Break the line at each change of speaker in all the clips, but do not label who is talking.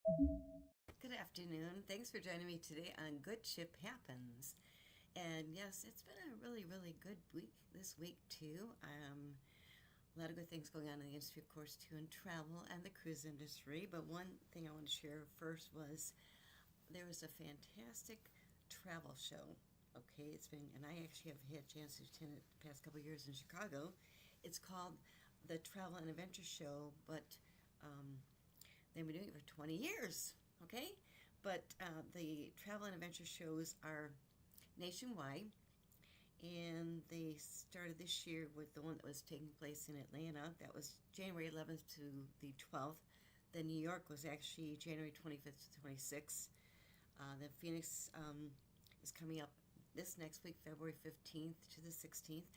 Good afternoon. Thanks for joining me today on Good Ship Happens. And yes, it's been a really, really good week this week, too. A lot of good things going on in the industry, of course, too, in travel and the cruise industry. But one thing I want to share first was there was a fantastic travel show. Okay, and I actually have had a chance to attend it the past couple of years in Chicago. It's called the Travel and Adventure Show, but um, they've been doing it for 20 years, okay? But the travel and adventure shows are nationwide, and they started this year with the one that was taking place in Atlanta. That was January 11th to the 12th. Then New York was actually January 25th to 26th. Then Phoenix is coming up this next week, February 15th to the 16th.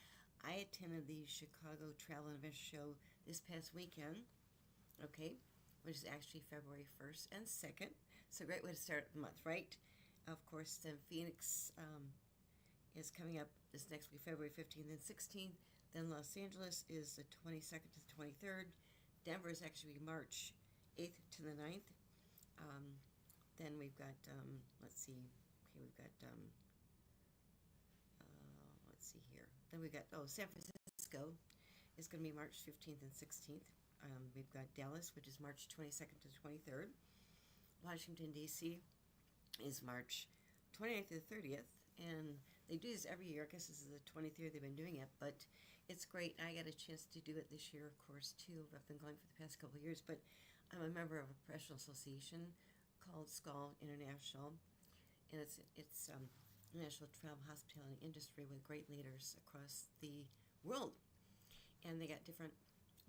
I attended the Chicago Travel and Adventure Show this past weekend, okay, which is actually February 1st and 2nd. So, a great way to start the month, right? Of course, then Phoenix is coming up this next week, February 15th and 16th. Then Los Angeles is the 22nd to the 23rd. Denver is actually March 8th to the 9th. Um, then we've got, let's see, okay, we've got, uh, let's see here. Then we've got, San Francisco is going to be March 15th and 16th. We've got Dallas, which is March 22nd to 23rd. Washington, D.C. is March 29th to the 30th. And they do this every year. I guess this is the 20th year they've been doing it, but it's great. I got a chance to do it this year, of course, too. I've been going for the past couple of years, but I'm a member of a professional association called Skull International, and it's national travel hospitality industry with great leaders across the world. And they got different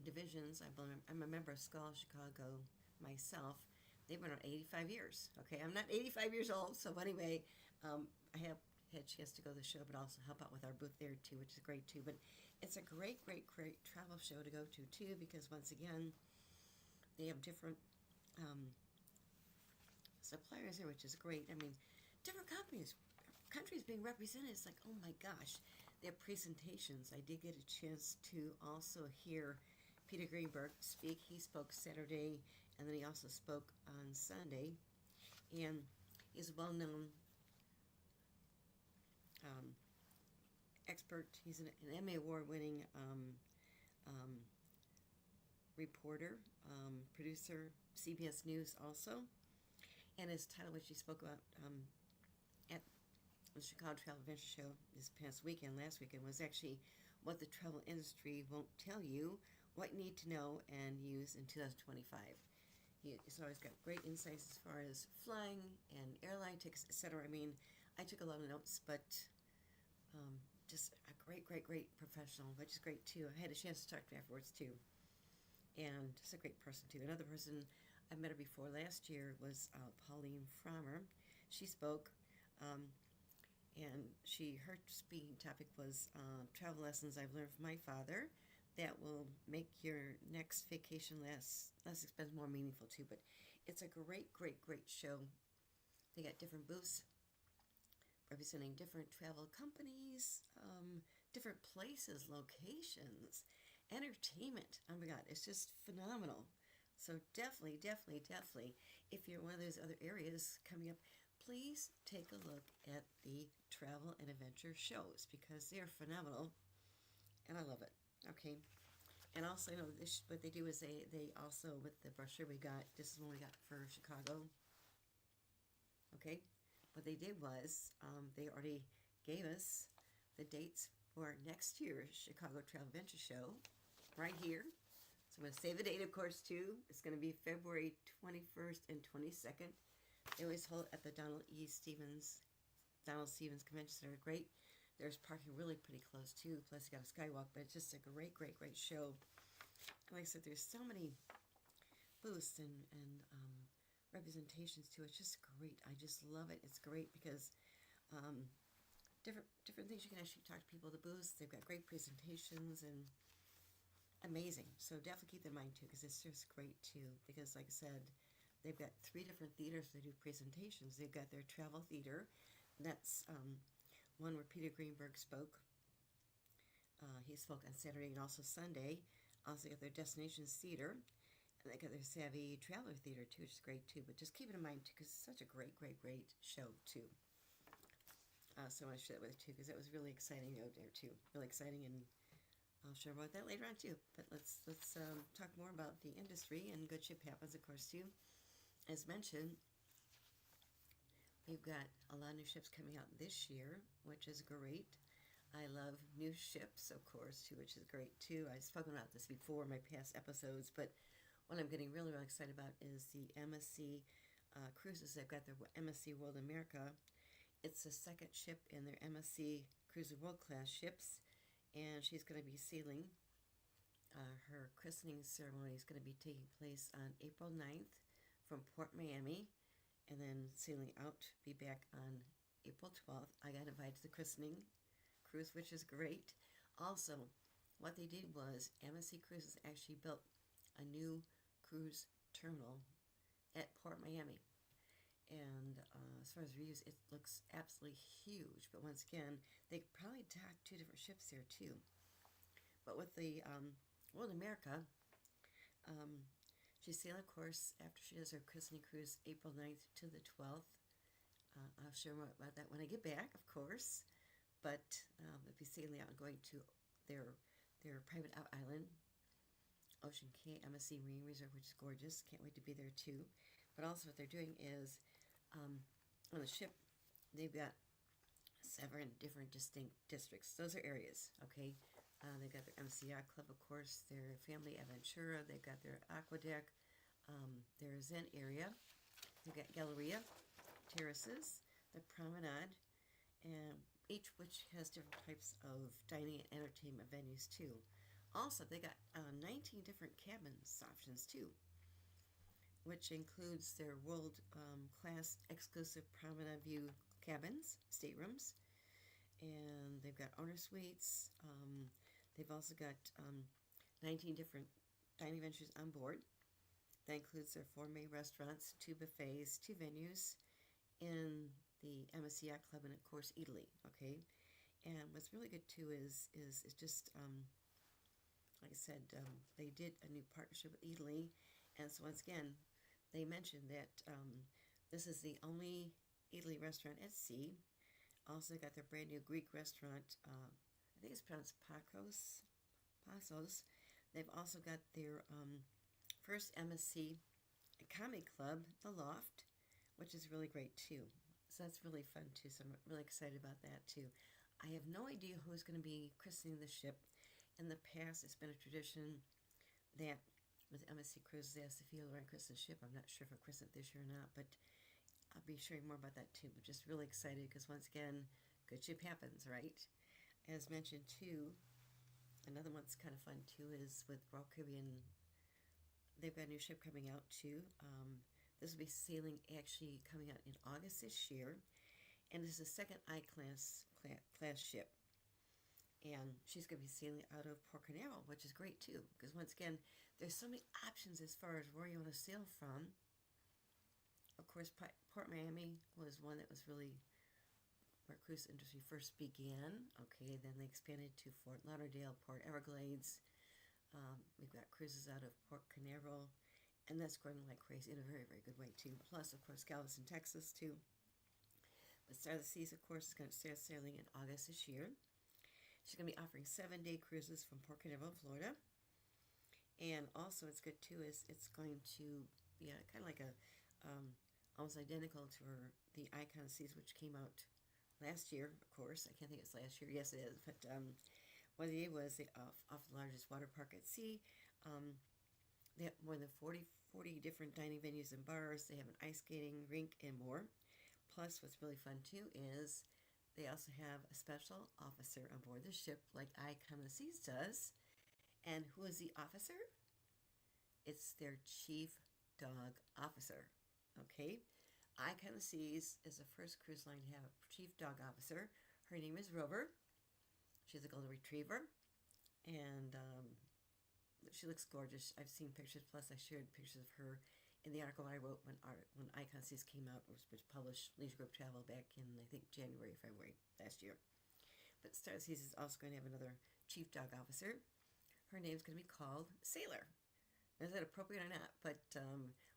divisions. I'm a member of Skull Chicago myself. They've been around 85 years. Okay, I'm not 85 years old, so anyway, I have had a chance to go to the show, but also help out with our booth there too, which is great too. But it's a great, great, great travel show to go to too, because once again, they have different suppliers there, which is great. I mean, different countries being represented. It's like, oh my gosh, their presentations. I did get a chance to also hear Peter Greenberg speak. He spoke Saturday, and then he also spoke on Sunday. And he's a well-known um, expert. He's an Emmy Award-winning um, reporter, producer, CBS News also. And his title, which he spoke about at the Chicago Travel Adventure Show this past weekend, last weekend, was actually what the travel industry won't tell you, what you need to know and use in 2025. He's always got great insights as far as flying and airline tickets, etc. I mean, I took a lot of notes, but just a great, great, great professional, which is great too. I had a chance to talk to him afterwards too, and just a great person too. Another person I met her before last year was Pauline Frommer. She spoke, and her speaking topic was travel lessons I've learned from my father that will make your next vacation less expensive, more meaningful too. But it's a great, great, great show. They got different booths representing different travel companies, different places, locations, entertainment. Oh my God, it's just phenomenal. So definitely, definitely, definitely, if you're in one of those other areas coming up, please take a look at the travel and adventure shows because they're phenomenal, and I love it. Okay, and also, what they do is they also with the brochure we got. This is one we got for Chicago. Okay, what they did was they already gave us the dates for next year's Chicago Travel Adventure Show right here. So I'm going to save the date, of course, too. It's going to be February 21st and 22nd. They always hold at the Donald Stevens Convention Center. Great. There's parking really pretty close, too. Plus, you got a skywalk, but it's just a great, great, great show. And like I said, there's so many booths and representations, too. It's just great. I just love it. It's great because different things you can actually talk to people at the booths. They've got great presentations and amazing. So definitely keep that in mind too, because it's just great too. Because like I said, they've got 3 different theaters they do presentations. They've got their travel theater. That's one where Peter Greenberg spoke. He spoke on Saturday and also Sunday. Also got their destinations theater. And they got their Savvy Traveler Theater too, which is great too. But just keep it in mind too, because it's such a great, great, great show too. So I want to share that with you too, because that was really exciting out there too. Really exciting, and I'll share about that later on too. But let's talk more about the industry, and Good Ship Happens, of course, too. As mentioned, we've got a lot of new ships coming out this year, which is great. I love new ships, of course, too, which is great too. I've spoken about this before in my past episodes, but what I'm getting really, really excited about is the MSC cruises. They've got their MSC World America. It's the second ship in their MSC Cruiser World Class ships, and she's going to be sailing. Her christening ceremony is going to be taking place on April 9th from Port Miami, and then sailing out, be back on April 12th. I got invited to the christening cruise, which is great. Also, what they did was MSC Cruises actually built a new cruise terminal at Port Miami. And as far as reviews, it looks absolutely huge. But once again, they probably dock 2 different ships there too. But with the World America, she's sailing, of course, after she does her christening cruise, April 9th to the 12th. I'll share more about that when I get back, of course. But if you're sailing out and going to their private island, Ocean Cay MSC Marine Reserve, which is gorgeous. Can't wait to be there too. But also what they're doing is, on the ship, they've got 7 different distinct districts. Those are areas, okay? They've got their MC Yacht Club, of course, their Family Aventura, they've got their Aqua Deck, their Zen area, they've got Galleria, Terraces, the Promenade, and each which has different types of dining and entertainment venues too. Also, they got 19 different cabins options too, which includes their world class exclusive promenade view cabins, staterooms, and they've got owner suites. They've also got 19 different dining ventures on board. That includes their 4 main restaurants, 2 buffets, 2 venues in the MSC Yacht Club, and of course Italy. Okay, and what's really good too is just like I said, they did a new partnership with Italy, and so once again, they mentioned that this is the only Italy restaurant at sea. Also got their brand new Greek restaurant, I think it's pronounced Passos. They've also got their first MSC Comedy Club, The Loft, which is really great too. So that's really fun too, so I'm really excited about that too. I have no idea who's going to be christening the ship. In the past, it's been a tradition that with MSC Cruises, they ask the field around christen the ship. I'm not sure if I'll christen it this year or not, but I'll be sharing more about that too. But just really excited because once again, good ship happens, right? As mentioned too, another one's kind of fun too is with Royal Caribbean. They've got a new ship coming out too. This will be sailing actually coming out in August this year, and this is the second I-class ship. And she's going to be sailing out of Port Canaveral, which is great too, because once again, there's so many options as far as where you want to sail from. Of course, Port Miami was one that was really where cruise industry first began. Okay, then they expanded to Fort Lauderdale, Port Everglades. We've got cruises out of Port Canaveral, and that's growing like crazy in a very, very good way too. Plus, of course, Galveston, Texas too. But Star of the Seas, of course, is going to start sailing in August this year. She's going to be offering 7-day cruises from Port Canaveral, Florida. And also, what's good too is it's going to be kind of like a almost identical to the Icon Seas, which came out last year. Of course, I can't think it's last year. Yes, it is. But what they did was they off the largest water park at sea. They have more than 40 different dining venues and bars. They have an ice skating rink and more. Plus, what's really fun too is they also have a special officer on board the ship, like Icon of the Seas does. And who is the officer? It's their chief dog officer. Okay? Icon of the Seas is the first cruise line to have a chief dog officer. Her name is Rover. She's a golden retriever. And she looks gorgeous. I've seen pictures, plus I shared pictures of her in the article I wrote when Icon Seas came out, which was published Leisure Group Travel back in, I think, January, February last year. But Star Seas is also going to have another chief dog officer. Her name's going to be called Sailor. is it appropriate or not? But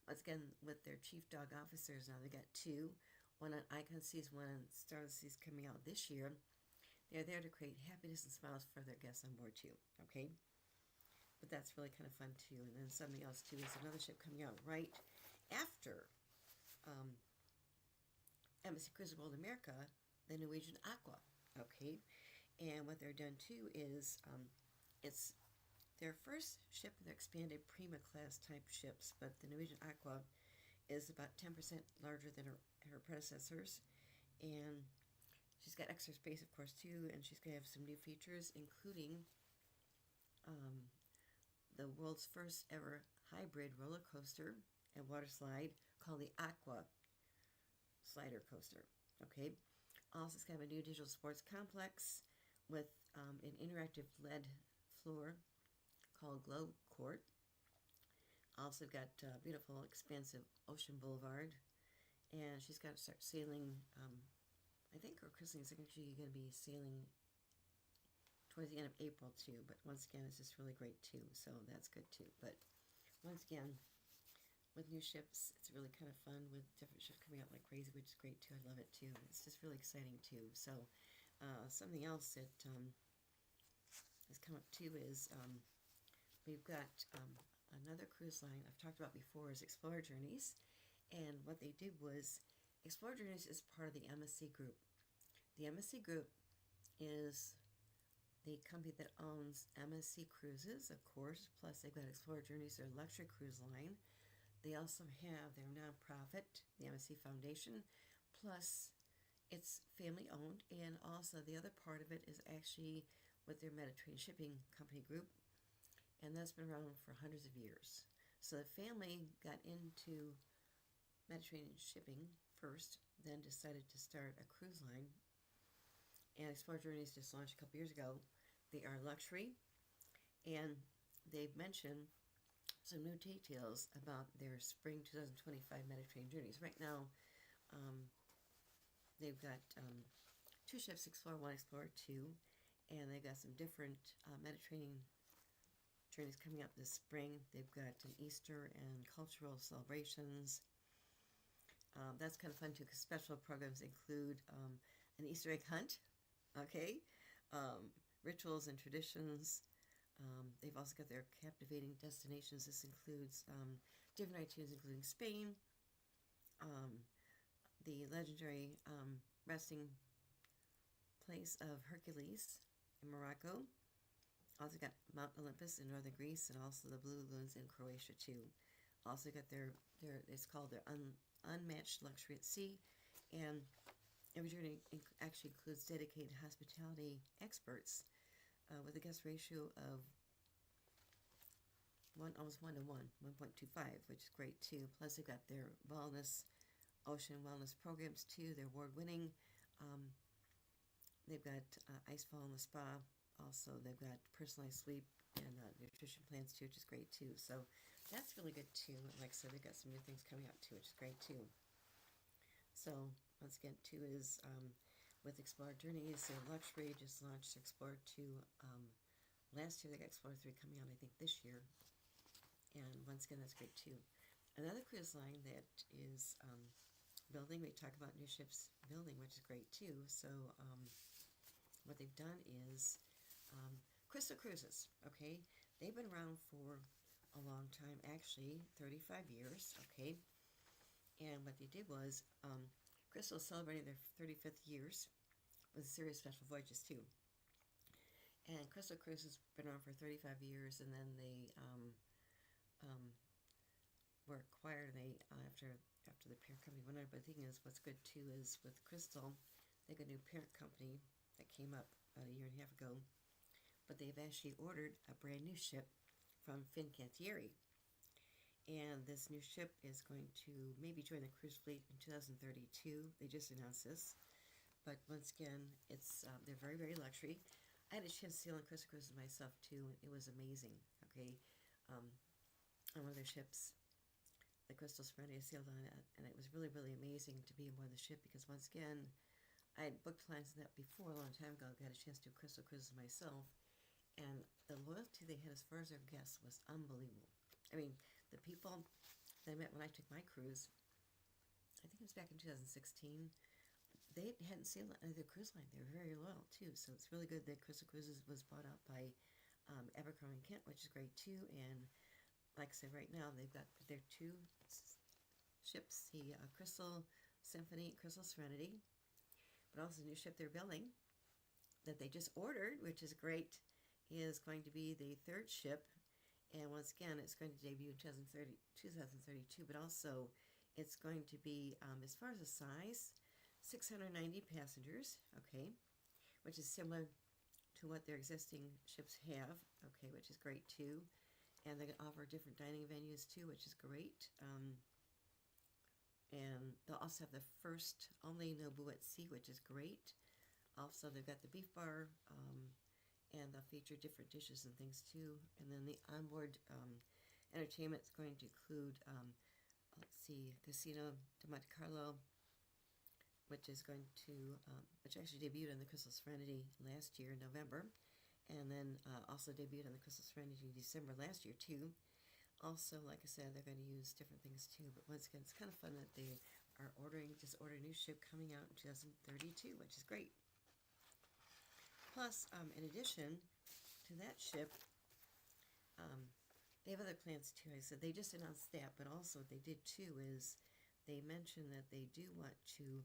once again, with their chief dog officers now, they got two. One on Icon Seas, one on Star Seas coming out this year. They're there to create happiness and smiles for their guests on board too. Okay, but that's really kind of fun too. And then something else too is another ship coming out right after um, Embassy Cruises World America, the Norwegian Aqua. Okay, and what they're done too is it's their first ship in their expanded Prima class type ships, but the Norwegian Aqua is about 10% larger than her predecessors, and she's got extra space, of course, too, and she's going to have some new features, including the world's first ever hybrid roller coaster and water slide called the Aqua Slider Coaster. Okay. Also, it's got a new digital sports complex with an interactive LED floor called Glow Court. Also got beautiful, expansive Ocean Boulevard. And she's got to start sailing, I think her christening is actually going to be sailing towards the end of April too. But once again, it's just really great too. So that's good too. But once again, with new ships, it's really kind of fun with different ships coming out like crazy, which is great too. I love it too. It's just really exciting too. So something else that has come up too is we've got another cruise line I've talked about before is Explorer Journeys. And what they did was Explorer Journeys is part of the MSC Group. The MSC Group is the company that owns MSC Cruises, of course, plus they've got Explorer Journeys, their luxury cruise line. They also have their nonprofit, the MSC Foundation, plus it's family owned, and also the other part of it is actually with their Mediterranean Shipping Company group, and that's been around for hundreds of years. So the family got into Mediterranean shipping first, then decided to start a cruise line, and Explorer Journeys just launched a couple years ago. They are luxury, and they've mentioned some new details about their spring 2025 Mediterranean journeys. Right now, they've got two ships, Explorer 1, Explorer 2, and they've got some different Mediterranean journeys coming up this spring. They've got an Easter and cultural celebrations. That's kind of fun too, because special programs include an Easter egg hunt, okay, rituals and traditions. They've also got their captivating destinations. This includes different itineraries, including Spain, the legendary resting place of Hercules in Morocco. Also got Mount Olympus in northern Greece, and also the Blue Lagoons in Croatia too. Also got their it's called their Unmatched Luxury at Sea, and every journey actually includes dedicated hospitality experts with a guest ratio of almost 1 to 1, 1.25, which is great too. Plus, they've got their ocean wellness programs too. They're award-winning. They've got Icefall in the spa. Also, they've got personalized sleep and nutrition plans too, which is great too. So that's really good too. Like I said, they've got some new things coming out too, which is great too. So once again, too is with Explorer Journeys, their luxury just launched Explorer 2 last year. They got Explorer 3 coming out, I think, this year. And once again, that's great too. Another cruise line that is building, we talk about new ships building, which is great too. So what they've done is Crystal Cruises, okay? They've been around for a long time, actually, 35 years, okay? And what they did was Crystal celebrated their 35th years with a series of special voyages too. And Crystal Cruises been around for 35 years, and then they were acquired. And they after the parent company went out. But the thing is, what's good too is with Crystal, they got a new parent company that came up about a year and a half ago. But they've actually ordered a brand new ship from Fincantieri. And this new ship is going to maybe join the cruise fleet in 2032. They just announced this. But once again, it's they're very, very luxury. I had a chance to sail on Crystal Cruises myself too. It was amazing, okay? On one of their ships, the Crystal Serenity, I sailed on it, and it was really, really amazing to be aboard the ship because once again, I had booked plans on that before a long time ago. I got a chance to do Crystal Cruises myself, and the loyalty they had as far as their guests was unbelievable. I mean, the people that I met when I took my cruise, I think it was back in 2016, they hadn't sailed on either cruise line. They were very loyal too, so it's really good that Crystal Cruises was bought out by Abercrombie and Kent, which is great too. And like I said, right now they've got their two ships, the Crystal Symphony, Crystal Serenity, but also the new ship they're building that they just ordered, which is great, is going to be the third ship. And once again, it's going to debut in 2032, but also it's going to be, as far as the size, 690 passengers, okay, which is similar to what their existing ships have, okay, which is great too. And they offer different dining venues too, which is great. And they'll also have the first only Nobu at sea, which is great. Also, they've got the beef bar, and they'll feature different dishes and things too. And then the onboard entertainment is going to include, let's see, Casino de Monte Carlo, which is going to, which actually debuted on the Crystal Serenity last year in November, and then also debuted on the Crystal Serenity in December last year too. Also, like I said, they're going to use different things too, but once again, it's kind of fun that they are just ordered a new ship coming out in 2032, which is great. Plus, in addition to that ship, they have other plans too. I said they just announced that, but also what they did too is they mentioned that they do want to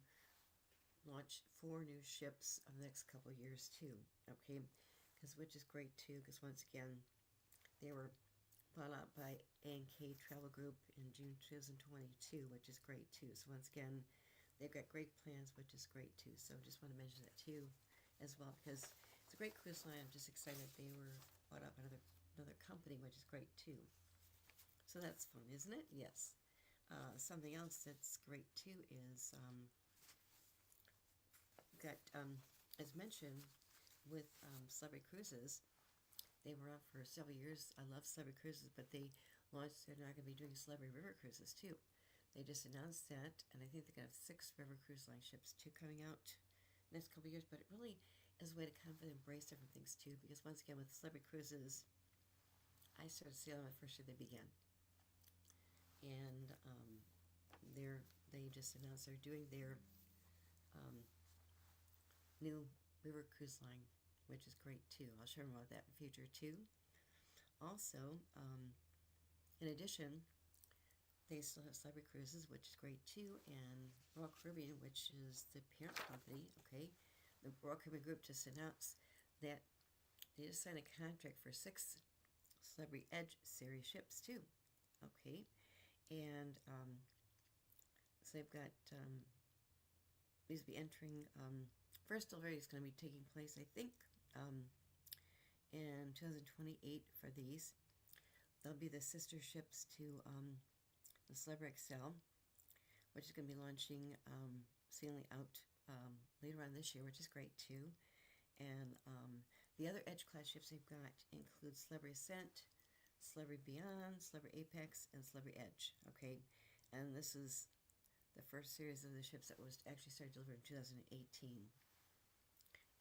launch 4 new ships in the next couple of years too, okay? Which is great too, because once again, they were bought out by A&K Travel Group in June 2022, which is great too. So once again, they've got great plans, which is great too. So just want to mention that too as well, because it's a great cruise line. I'm just excited they were bought up by another company, which is great too. So that's fun, isn't it? Yes. Something else that's great too is as mentioned with Celebrity Cruises, they were up for several years. I love Celebrity Cruises, but they launched, they're now going to be doing Celebrity River Cruises too. They just announced that, and I think they're going to have 6 River Cruise Line ships too coming out next couple of years, but it really is a way to kind of embrace different things too, because once again, with Celebrity Cruises, I started sailing the first year they began. And they just announced they're doing their new River Cruise Line, which is great too. I'll share more about that in the future too. Also, in addition, they still have Celebrity Cruises, which is great too, and Royal Caribbean, which is the parent company, okay? The Royal Caribbean Group just announced that they just signed a contract for 6 Celebrity Edge series ships too, okay? And so they've got, these will be entering, first delivery is going to be taking place, I think, in 2028 for these. They'll be the sister ships to the Celebrity Excel, which is going to be launching, sailing out later on this year, which is great too. And the other Edge class ships they've got include Celebrity Ascent, Celebrity Beyond, Celebrity Apex, and Celebrity Edge, okay? And this is the first series of the ships that was actually started delivering in 2018.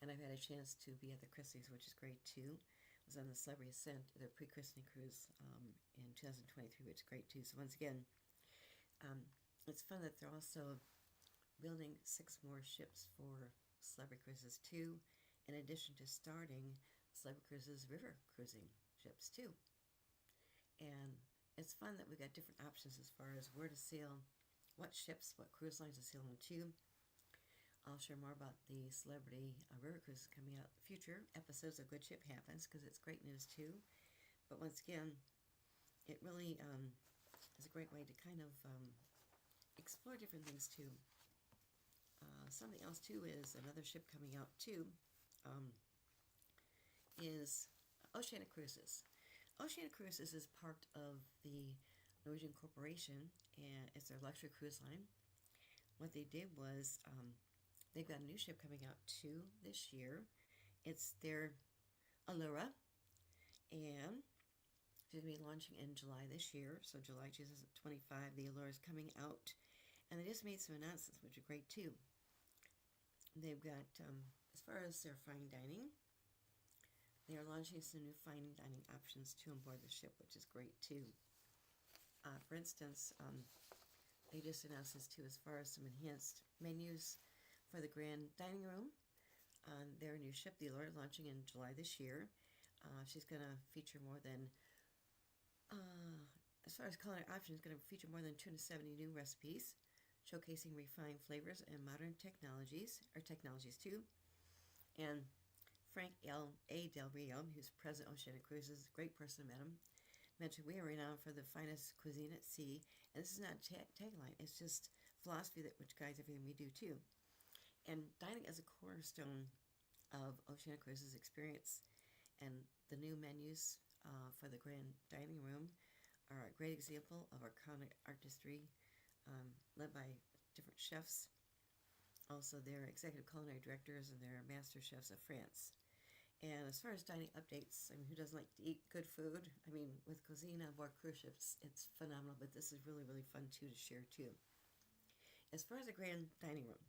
And I've had a chance to be at the christenings, which is great too. I was on the Celebrity Ascent, their pre-christening cruise in 2023, which is great too. So once again, it's fun that they're also building 6 more ships for Celebrity Cruises too, in addition to starting Celebrity Cruises river cruising ships too. And it's fun that we got different options as far as where to sail, what ships, what cruise lines to sail into. I'll share more about the Celebrity River Cruises coming out in future episodes of Good Ship Happens, because it's great news too. But once again, it really is a great way to kind of explore different things too. Something else too is another ship coming out too, is Oceanic Cruises. Oceanic Cruises is part of the Norwegian Corporation, and it's their luxury cruise line. What they did was, they've got a new ship coming out too this year. It's their Allura, and it's going to be launching in July this year, so July 2025, the Allura is coming out. And they just made some announcements, which are great too. They've got, as far as their fine dining, they are launching some new fine dining options too on board the ship, which is great too. For instance, they just announced this too as far as some enhanced menus for the Grand Dining Room on their new ship, the Allura, launching in July this year. She's going to feature more than, as far as culinary options, going to feature more than 270 new recipes, showcasing refined flavors and modern technologies too. And Frank A. Del Rio, who's president of Oceanic Cruises, great person, met him, mentioned we are renowned for the finest cuisine at sea, and this is not a tagline, it's just philosophy which guides everything we do too. And dining as a cornerstone of Oceanic Cruises experience, and the new menus for the Grand Dining Room are a great example of our culinary artistry, led by different chefs, also their executive culinary directors and their master chefs of France. And as far as dining updates, I mean, who doesn't like to eat good food? I mean, with cuisine on board cruise ships, it's phenomenal, but this is really, really fun too to share too. As far as the Grand Dining Room,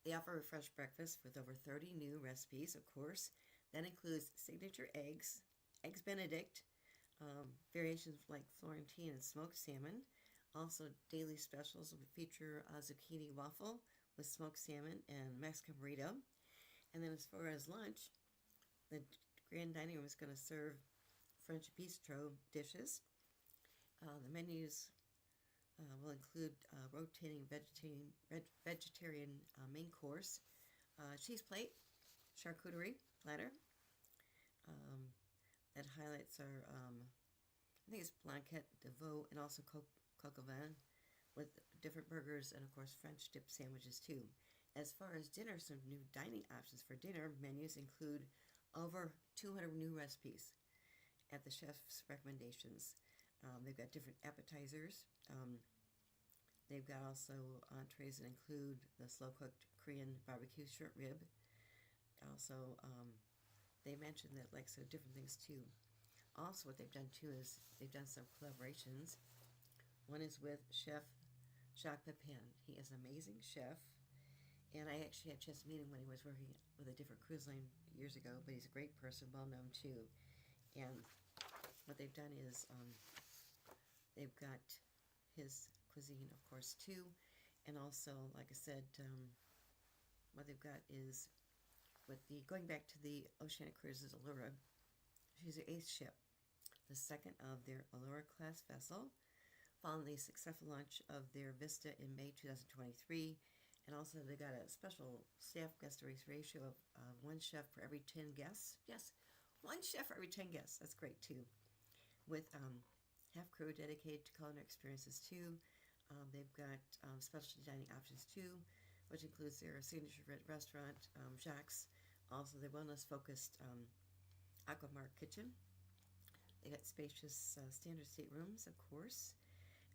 they offer a fresh breakfast with over 30 new recipes, of course. That includes signature eggs Benedict, variations like Florentine and smoked salmon. Also, daily specials will feature a zucchini waffle with smoked salmon and Mexican burrito. And then as far as lunch, the Grand Dining Room is going to serve French bistro dishes. The menus will include rotating vegetarian main course, cheese plate, charcuterie platter. That highlights our, I think it's blanquette de veau and also coq au vin with different burgers and, of course, French dip sandwiches too. As far as dinner, some new dining options for dinner menus include over 200 new recipes at the chef's recommendations. They've got different appetizers. They've got also entrees that include the slow-cooked Korean barbecue short rib. Also, they mentioned that so different things too. Also, what they've done too is they've done some collaborations. One is with Chef Jacques Pepin. He is an amazing chef. And I actually had a chance to meet him when he was working with a different cruise line years ago, but he's a great person, well known too. And what they've done is they've got his cuisine, of course, too. And also, like I said, what they've got is going back to the Oceanic Cruises Allura, she's the 8th ship, the second of their Allura class vessel, following the successful launch of their Vista in May 2023. And also, they got a special staff guest ratio of one chef for every 10 guests. Yes, one chef for every 10 guests. That's great, too. With half crew dedicated to culinary experiences, too. They've got specialty dining options, too, which includes their signature restaurant, Jacques. Also, their wellness-focused Aquamark kitchen. They got spacious standard staterooms, of course.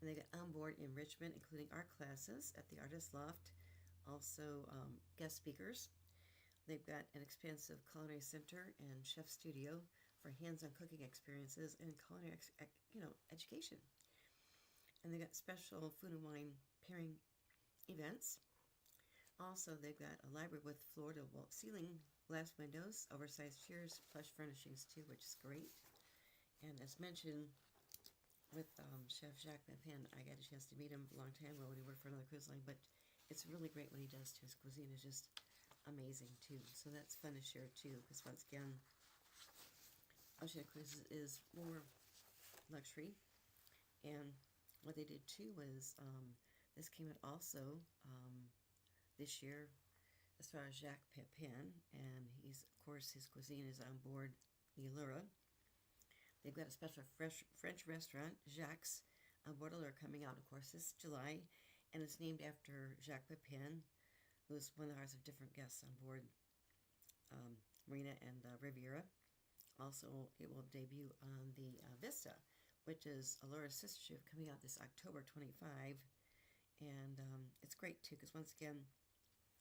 And they got onboard enrichment, including art classes at the Artist Loft. Also, guest speakers. They've got an expansive culinary center and chef studio for hands-on cooking experiences and culinary, education. And they got special food and wine pairing events. Also, they've got a library with floor-to-wall ceiling glass windows, oversized chairs, plush furnishings too, which is great. And as mentioned, with Chef Jacques Pepin, I got a chance to meet him a long time ago when he worked for another cruise line, but it's really great what he does too. His cuisine is just amazing too. So that's fun to share too, because once again, Oceanic Cruises is more luxury. And what they did too was, this came out also this year as far as Jacques Pepin, and he's, of course, his cuisine is on board the Allura. They've got a special French restaurant, Jacques, on board Allura, coming out, of course, this July. And it's named after Jacques Pepin, who's one of the hearts of different guests on board Marina and Riviera. Also, it will debut on the Vista, which is Allura's sister ship, coming out this October 25. And it's great, too, because once again,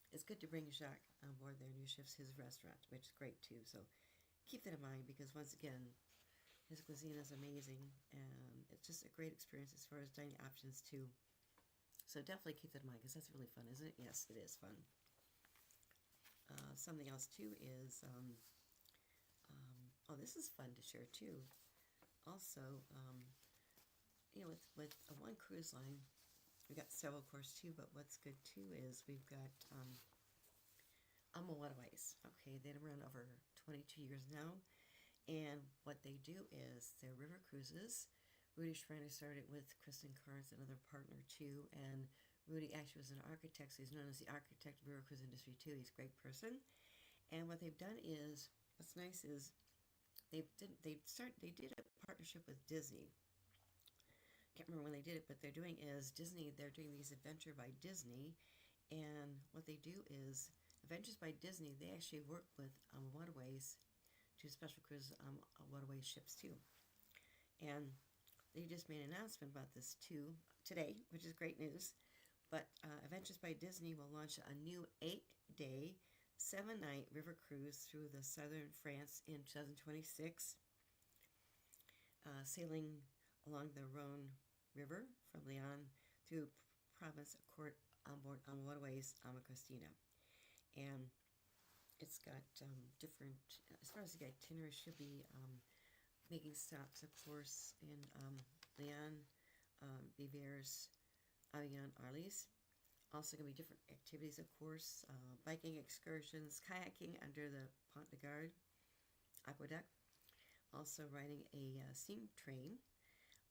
it's good to bring Jacques on board their new ship's his restaurant, which is great, too. So keep that in mind, because once again, his cuisine is amazing, and it's just a great experience as far as dining options, too. So definitely keep that in mind, because that's really fun, isn't it? Yes, it is fun. Something else, too, is, oh, this is fun to share, too. Also, with a one cruise line, we've got several, of course, too. But what's good too is we've got Amo Waterways. Okay, they've been around over 22 years now, and what they do is they're river cruises. Rudy Schreiner started with Kristen Carnes, another partner too, and Rudy actually was an architect, so he's known as the architect of the river cruise industry too. He's a great person, and what they've done is, what's nice is they did a partnership with Disney. Can't remember when they did it, but they're doing these Adventure by Disney, and what they do is Adventures by Disney. They actually work with Waterways to special cruise Waterways ships too, and they just made an announcement about this too today, which is great news. But Adventures by Disney will launch a new 8-day, 7-night river cruise through the southern France in 2026, sailing along the Rhone River from Lyon through Provence Court on board on Waterways Christina. And it's got different, as far as the itinerary, should be making stops, of course, in Lyon, Biviers, Avignon, Arles. Also going to be different activities, of course, biking excursions, kayaking under the Pont de Garde aqueduct, also riding a steam train.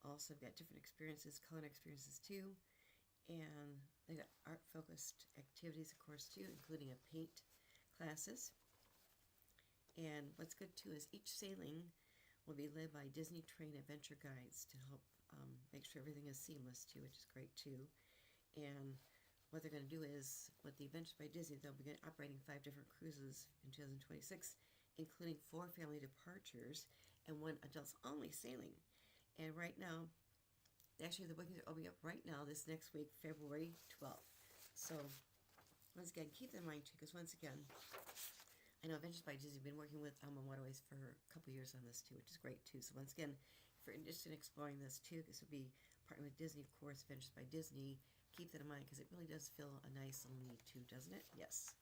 Also got different experiences, culinary experiences too, and they got art-focused activities, of course, too, including a paint classes. And what's good too is each sailing will be led by Disney Train Adventure Guides to help make sure everything is seamless too, which is great too. And what they're going to do is, with the Adventures by Disney, they'll begin operating 5 different cruises in 2026, including 4 family departures and 1 adults only sailing. And right now, actually the bookings are opening up right now this next week, February 12th. So once again, keep that in mind too, because once again, I know Adventures by Disney have been working with Waterways for a couple years on this too, which is great too. So once again, if you're interested in exploring this too, this will be partnered with Disney, of course, Adventures by Disney. Keep that in mind because it really does feel a nice little need too, doesn't it? Yes.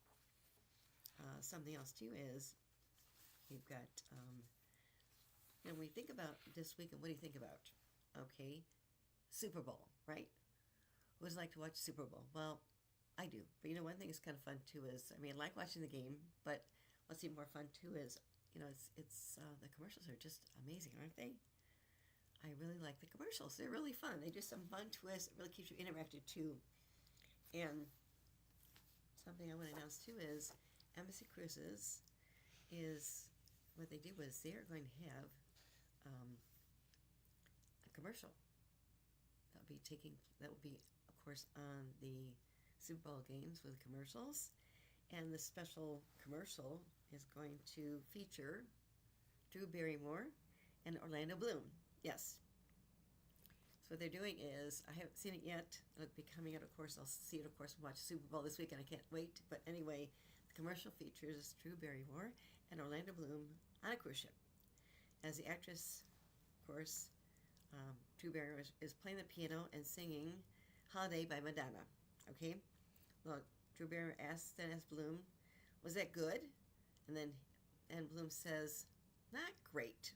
Something else too is we've got, when we think about this weekend, what do you think about? Okay, Super Bowl, right? Who does like to watch Super Bowl? Well, I do. But one thing that's kind of fun too is, I like watching the game, but what's even more fun too is, it's the commercials are just amazing, aren't they? I really like the commercials. They're really fun. They do some fun twists. It really keeps you interacted too. And something I want to announce too is Embassy Cruises is, what they did was they are going to have a commercial that will be, of course, on the Super Bowl games with commercials. And the special commercial is going to feature Drew Barrymore and Orlando Bloom. Yes. So what they're doing is, I haven't seen it yet. It'll be coming out, of course. I'll see it, of course, and watch Super Bowl this weekend. I can't wait. But anyway, the commercial features Drew Barrymore and Orlando Bloom on a cruise ship. As the actress, of course, Drew Barrymore is playing the piano and singing Holiday by Madonna. Okay? Well, Drew Barrymore asks Bloom, was that good? And Bloom says, not great.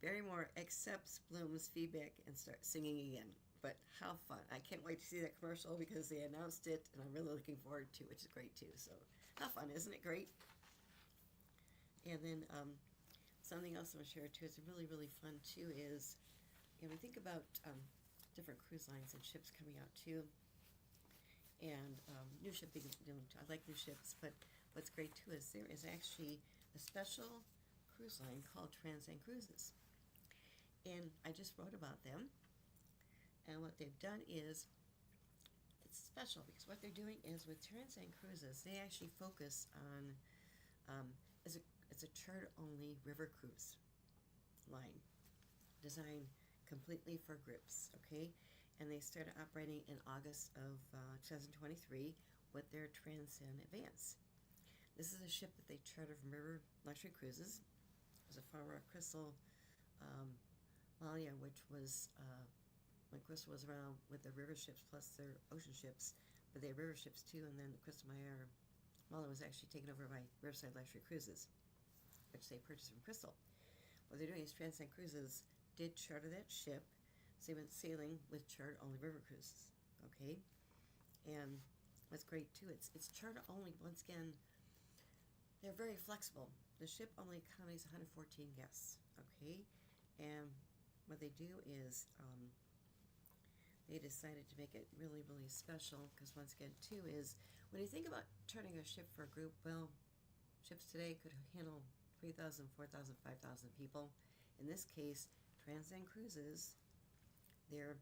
Barrymore accepts Bloom's feedback and starts singing again. But how fun. I can't wait to see that commercial because they announced it and I'm really looking forward to it, which is great too. So how fun, isn't it great? And then something else I'm going to share too, it's really, really fun too, is we think about different cruise lines and ships coming out too. And new ship, I like new ships, but what's great too is there is actually a special cruise line called Transcend Cruises. And I just wrote about them, and what they've done is, it's special because what they're doing is with Transcend Cruises, they actually focus on, it's a charter-only river cruise line, designed completely for groups, okay? And they started operating in August of 2023 with their Transcend Advance. This is a ship that they charter from River Luxury Cruises. It was a former Crystal Malia, which was when Crystal was around with their river ships plus their ocean ships, but they had river ships too, and then Crystal Malia was actually taken over by Riverside Luxury Cruises, which they purchased from Crystal. What they're doing is Transcend Cruises did charter that ship So they went sailing with charter-only river cruises, okay? And what's great too, it's charter-only. Once again, they're very flexible. The ship only accommodates 114 guests, okay? And what they do is they decided to make it really, really special because once again, too, is when you think about chartering a ship for a group, well, ships today could handle 3,000, 4,000, 5,000 people. In this case, Transcend Cruises, their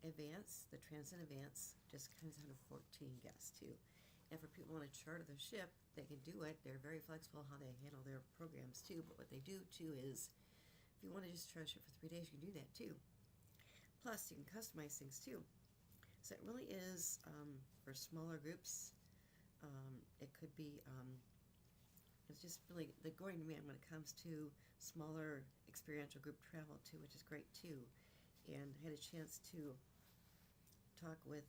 Advance, the Transcend Advance, just comes out of 14 guests too. And for people who want to charter the ship, they can do it. They're very flexible how they handle their programs too. But what they do too is, if you want to just charter a ship for 3 days, you can do that too. Plus, you can customize things too. So it really is for smaller groups. It could be, it's just really the growing demand when it comes to smaller experiential group travel too, which is great too. And I had a chance to talk with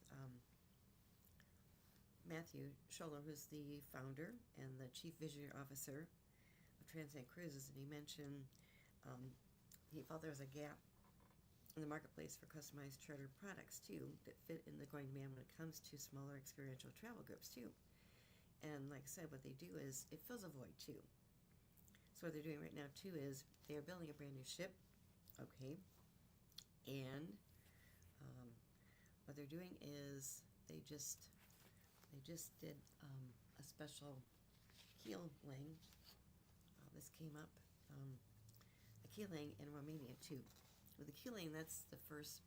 Matthew Scholler, who's the founder and the chief visionary officer of Transcend Cruises, and he mentioned he felt there was a gap in the marketplace for customized charter products too that fit in the growing demand when it comes to smaller experiential travel groups too. And like I said, what they do is it fills a void too. So what they're doing right now too is they are building a brand new ship, okay, and what they're doing is they just did a special keel laying. This came up, a keel laying in Romania too. With the keel laying, that's the first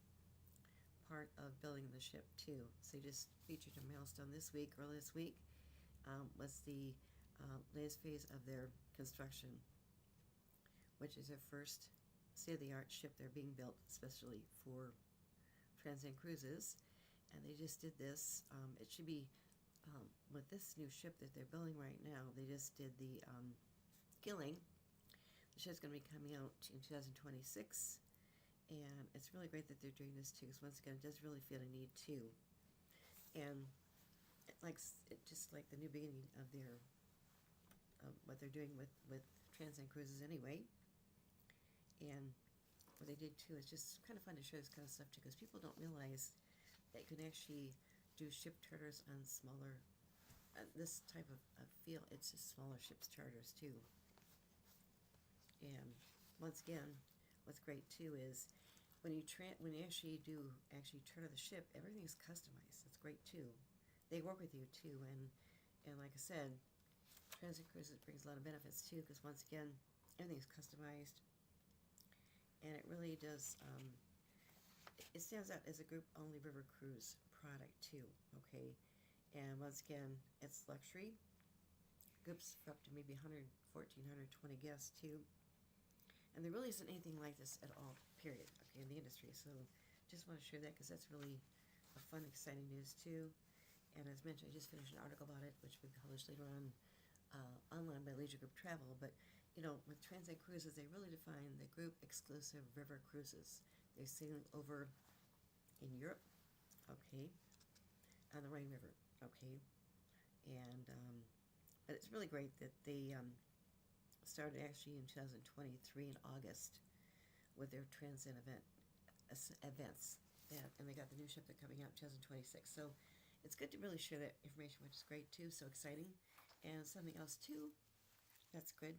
part of building the ship too. So they just featured a milestone this week, early this week, was the latest phase of their construction, which is their first state-of-the-art ship they're being built especially for Transcend Cruises. And they just did this. It should be, with this new ship that they're building right now, they just did the keeling. The ship's going to be coming out in 2026. And it's really great that they're doing this too, because once again, it does really feel a need too. And just like the new beginning of their what they're doing with Transcend Cruises anyway. And what they did too is just kind of fun to show this kind of stuff too, because people don't realize that you can actually do ship charters on smaller, this type of feel. It's just smaller ships charters too. And once again, what's great too is when you actually charter the ship, everything's customized. It's great too. They work with you too, and like I said, Transcend Cruises brings a lot of benefits too, because once again, everything's customized, and it really does. It stands out as a group-only river cruise product too. Okay, and once again, it's luxury. Groups for up to maybe 114, 120 guests too. And there really isn't anything like this at all, period, okay, in the industry. So just want to share that because that's really a fun, exciting news too. And as mentioned, I just finished an article about it, which will be published later on online by Leisure Group Travel. But, you know, with Transcend Cruises, they really define the group-exclusive river cruises. They're sailing over in Europe, okay, on the Rhine River, okay. And but it's really great that they started actually in 2023 in August with their Transcend events, and they got the new ship that's coming out in 2026. So it's good to really share that information, which is great too, so exciting. And something else too that's good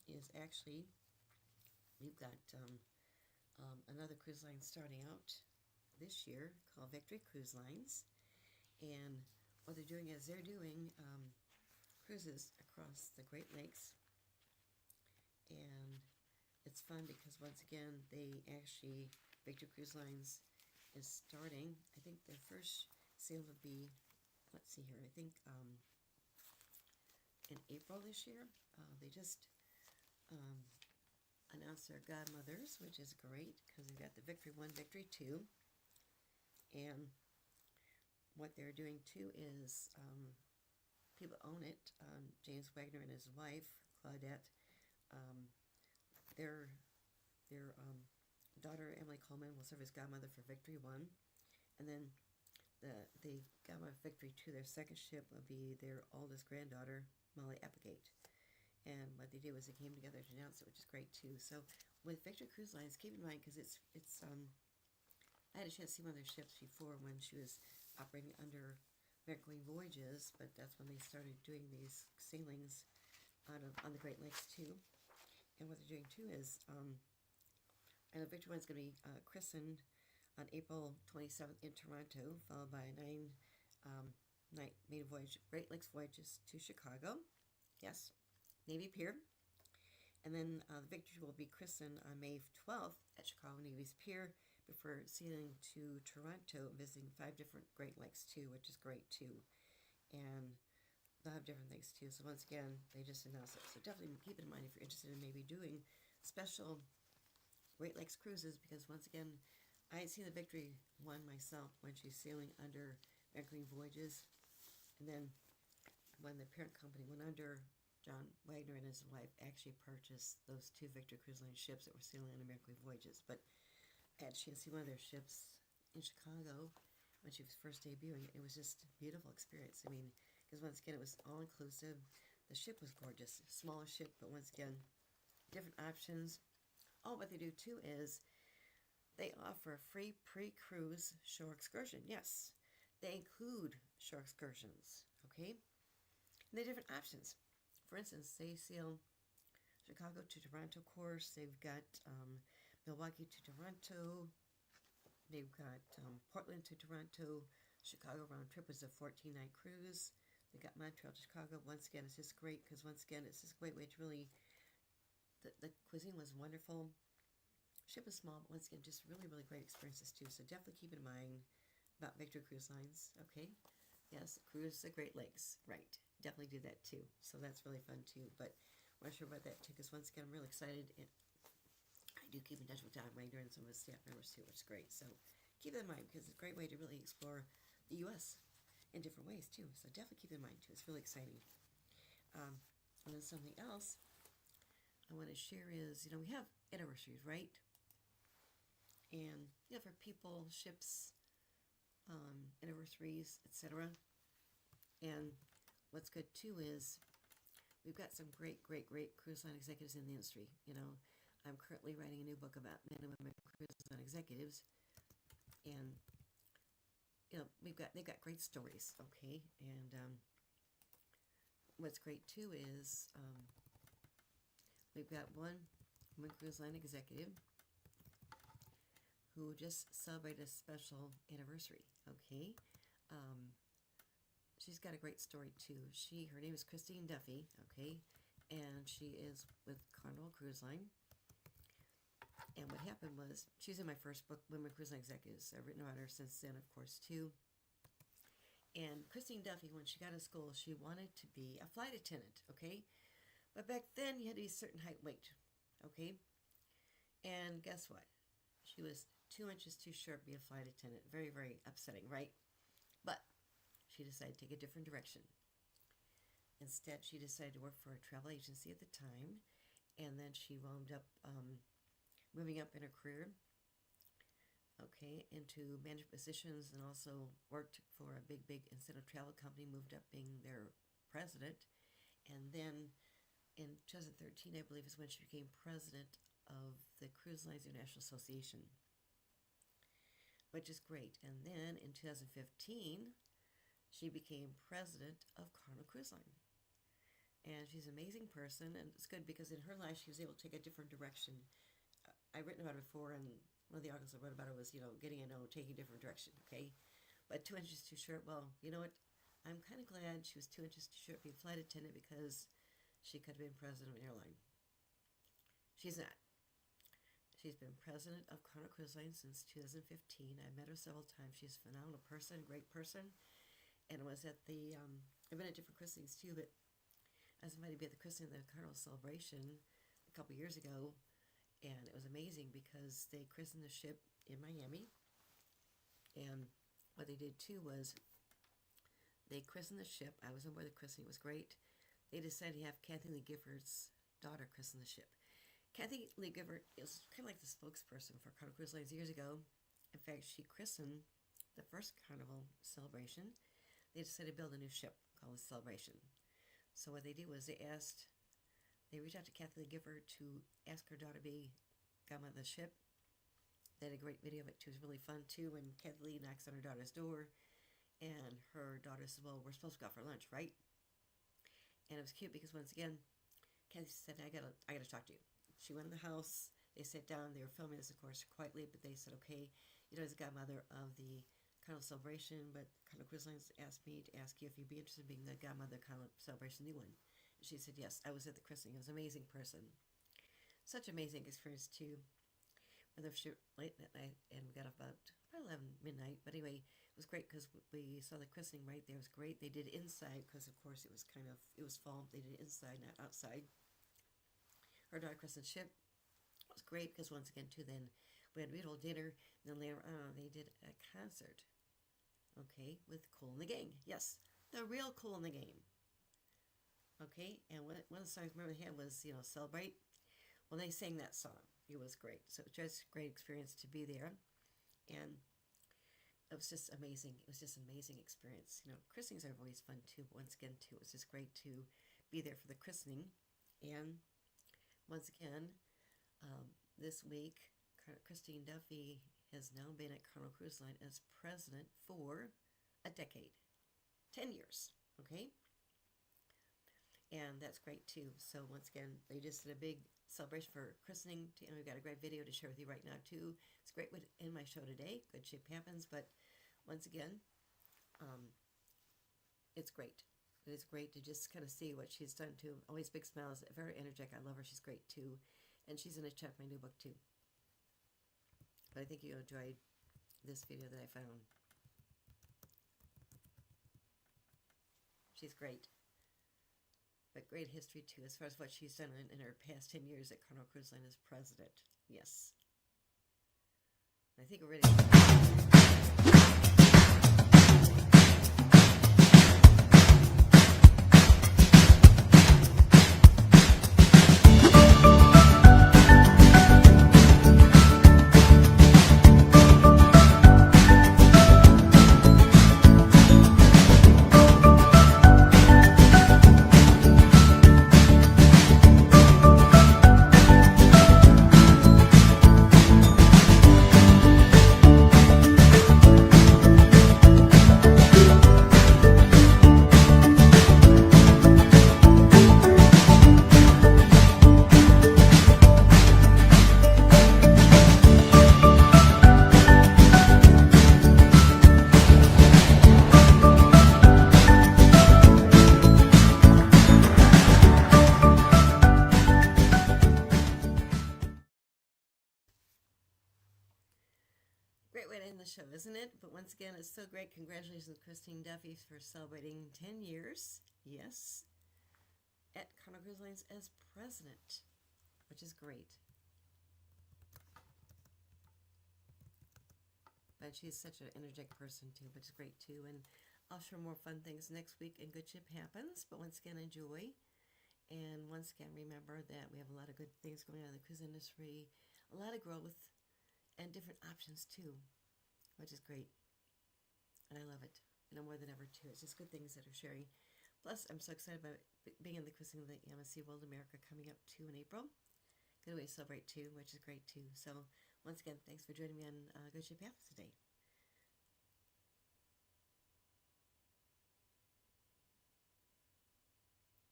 is actually we've got another cruise line starting out this year called Victory Cruise Lines, and what they're doing is they're doing cruises across the Great Lakes. And it's fun because once again, Victory Cruise Lines is starting. I think their first sail would be, let's see here, I think in April this year. They just announced their godmothers, which is great because they've got the Victory 1, Victory 2. And what they're doing too is people own it. James Wagner and his wife, Claudette, their daughter Emily Coleman will serve as godmother for Victory 1, and then the godmother of Victory 2, their second ship, will be their oldest granddaughter, Molly Applegate. And what they did was they came together to announce it, which is great too. So with Victory Cruise Lines, keep in mind, because I had a chance to see one of their ships before when she was operating under American Queen Voyages, but that's when they started doing these sailings on the Great Lakes too. And what they're doing too is, I know Victory One's going to be christened on April 27th in Toronto, followed by a night maiden voyage, Great Lakes voyages to Chicago. Yes, Navy Pier. And then the Victory will be christened on May 12th at Chicago Navy's Pier before sailing to Toronto, visiting 5 different Great Lakes too, which is great too. And they'll have different things too. So once again, they just announced it. So definitely keep in mind if you're interested in maybe doing special Great Lakes cruises, because once again, I had seen the Victory One myself when she's sailing under American Queen Voyages. And then when the parent company went under, John Wagner and his wife actually purchased those 2 Victory Cruise Line ships that were sailing on American Queen Voyages. But I had a chance to see one of their ships in Chicago when she was first debuting. It was just a beautiful experience. I mean, because once again, it was all-inclusive. The ship was gorgeous. Smaller ship, but once again, different options. Oh, what they do too is they offer a free pre-cruise shore excursion. Yes, they include shore excursions, okay? And they have different options. For instance, they sail Chicago to Toronto course. They've got Milwaukee to Toronto. They've got Portland to Toronto. Chicago round trip is a 14-night cruise. They got Montreal to Chicago. Once again, it's just great because once again, it's just a great way to really. The cuisine was wonderful. Ship is small, but once again, just really, really great experiences too. So definitely keep in mind about Victory Cruise Lines. Okay, yes, cruise the Great Lakes. Right, definitely do that too. So that's really fun too. But I'm not sure about that too because once again, I'm really excited. I do keep in touch with John Wagner and some of his staff members too, which is great. So keep that in mind because it's a great way to really explore the U.S. in different ways too. So definitely keep that in mind too. It's really exciting. And then something else I want to share is, we have anniversaries, right? And, for people, ships, anniversaries, etc. And what's good, too, is we've got some great, great, great cruise line executives in the industry. I'm currently writing a new book about men and women cruise line executives. And, they've got great stories, okay? And what's great, too, is we've got one woman cruise line executive who just celebrated a special anniversary, okay? She's got a great story, too. Her name is Christine Duffy, okay? And she is with Carnival Cruise Line. And what happened was, she's in my first book, Women Cruise Line Executives. I've written about her since then, of course, too. And Christine Duffy, when she got to school, she wanted to be a flight attendant, okay? But back then, you had to be a certain height, weight, okay? And guess what? She was 2 inches too short to be a flight attendant. Very, very upsetting, right? But she decided to take a different direction. Instead, she decided to work for a travel agency at the time, and then she wound up moving up in her career, okay, into management positions, and also worked for a big, big incentive travel company, moved up being their president, and then in 2013, I believe, is when she became president of the Cruise Lines International Association, which is great. And then in 2015, she became president of Carnival Cruise Line. And she's an amazing person, and it's good because in her life, she was able to take a different direction. I've written about it before, and one of the articles I wrote about it was, getting taking a different direction, okay? But 2 inches too short, well, you know what? I'm kind of glad she was 2 inches too short to be a flight attendant because she could have been president of an airline. She's not. She's been president of Carnival Cruise Line since 2015. I've met her several times. She's a phenomenal person, great person. And it was at I've been at different christenings too, but I was invited to be at the christening of the Carnival Celebration a couple years ago. And it was amazing because they christened the ship in Miami. And what they did too was they christened the ship. I was on board the christening. It was great. They decided to have Kathy Lee Gifford's daughter christen the ship. Kathy Lee Gifford is kind of like the spokesperson for Carnival Cruise Lines years ago. In fact, she christened the first Carnival Celebration. They decided to build a new ship called the Celebration. So what they did was they asked they reached out to Kathleen Gifford to ask her daughter to be godmother of the ship. They had a great video of it too. It was really fun too. When Kathleen knocks on her daughter's door, and her daughter says, "Well, we're supposed to go out for lunch, right?" And it was cute because once again, Kathy said, I gotta talk to you." She went in the house. They sat down. They were filming this, of course, quietly, but they said, "Okay, as the godmother of the Carnival celebration, but Carnival Cruise Lines asked me to ask you if you'd be interested in being the godmother of Carnival celebration, new one." And she said, "Yes." I was at the christening. It was an amazing person. Such an amazing experience too. And the shoot late that night, and we got up about 11 midnight. But anyway, it was great because we saw the christening right there. It was great. They did inside because, of course, it was fall. They did inside, not outside. Her daughter christened ship. It was great because once again too, then we had a beautiful dinner. And then later on, they did a concert. Okay, with Kool and the Gang. Yes, the real Kool and the Gang. Okay, and one of the songs I remember they had was, Celebrate. Well, they sang that song. It was great. So it was just a great experience to be there. And it was just amazing. It was just an amazing experience. Christenings are always fun too. But once again, too, it was just great to be there for the christening. And once again, this week, Christine Duffy has now been at Carnival Cruise Line as president for a decade. 10 years. Okay? And that's great too. So once again, they just did a big celebration for christening. And we've got a great video to share with you right now too. It's great to end my show today. Good ship happens. But once again, it's great. It is great to just kind of see what she's done too. Always big smiles. Very energetic. I love her. She's great too. And she's going to check my new book too. But I think you enjoyed this video that I found. She's great. But great history too, as far as what she's done in her past 10 years at Carnival Cruise Line as president. Yes. I think we're ready. Great way to end the show, isn't it? But once again, it's so great. Congratulations, Christine Duffy, for celebrating 10 years, yes, at Carnival Cruise Lines as president, which is great. But she's such an energetic person, too, which is great, too. And I'll share more fun things next week, and Good Ship Happens. But once again, enjoy. And once again, remember that we have a lot of good things going on in the cruise industry, a lot of growth, and different options too, which is great. And I love it. More than ever too. It's just good things that are sharing. Plus, I'm so excited about being in the christening of the MSC World America coming up too in April. Good way to celebrate too, which is great too. So once again, thanks for joining me on Good Ship Happens today.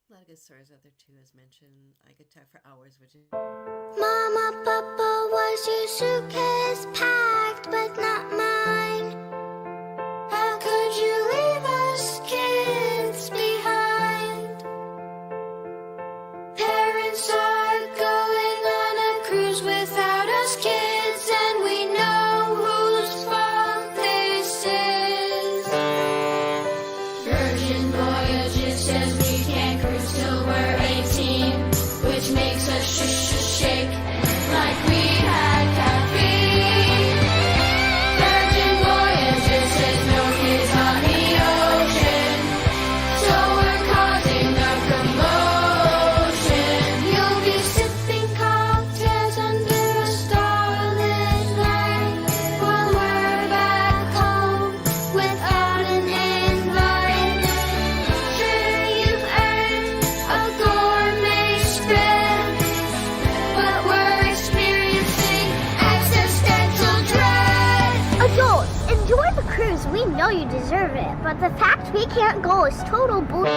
A lot of good stories out there too, as mentioned. I could talk for hours, which is...
Mama, Papa, was your suitcase packed but not mine? How could you leave us kids behind? Parents are going on a cruise without us kids, and we know whose fault this is. Virgin Voyages says we can't cruise till we're 18, which makes us shake like we had caffeine. Virgin Voyages says no kids on the ocean, so we're causing a commotion. You'll be sipping cocktails under
know you deserve it, but the fact we can't go is total bull.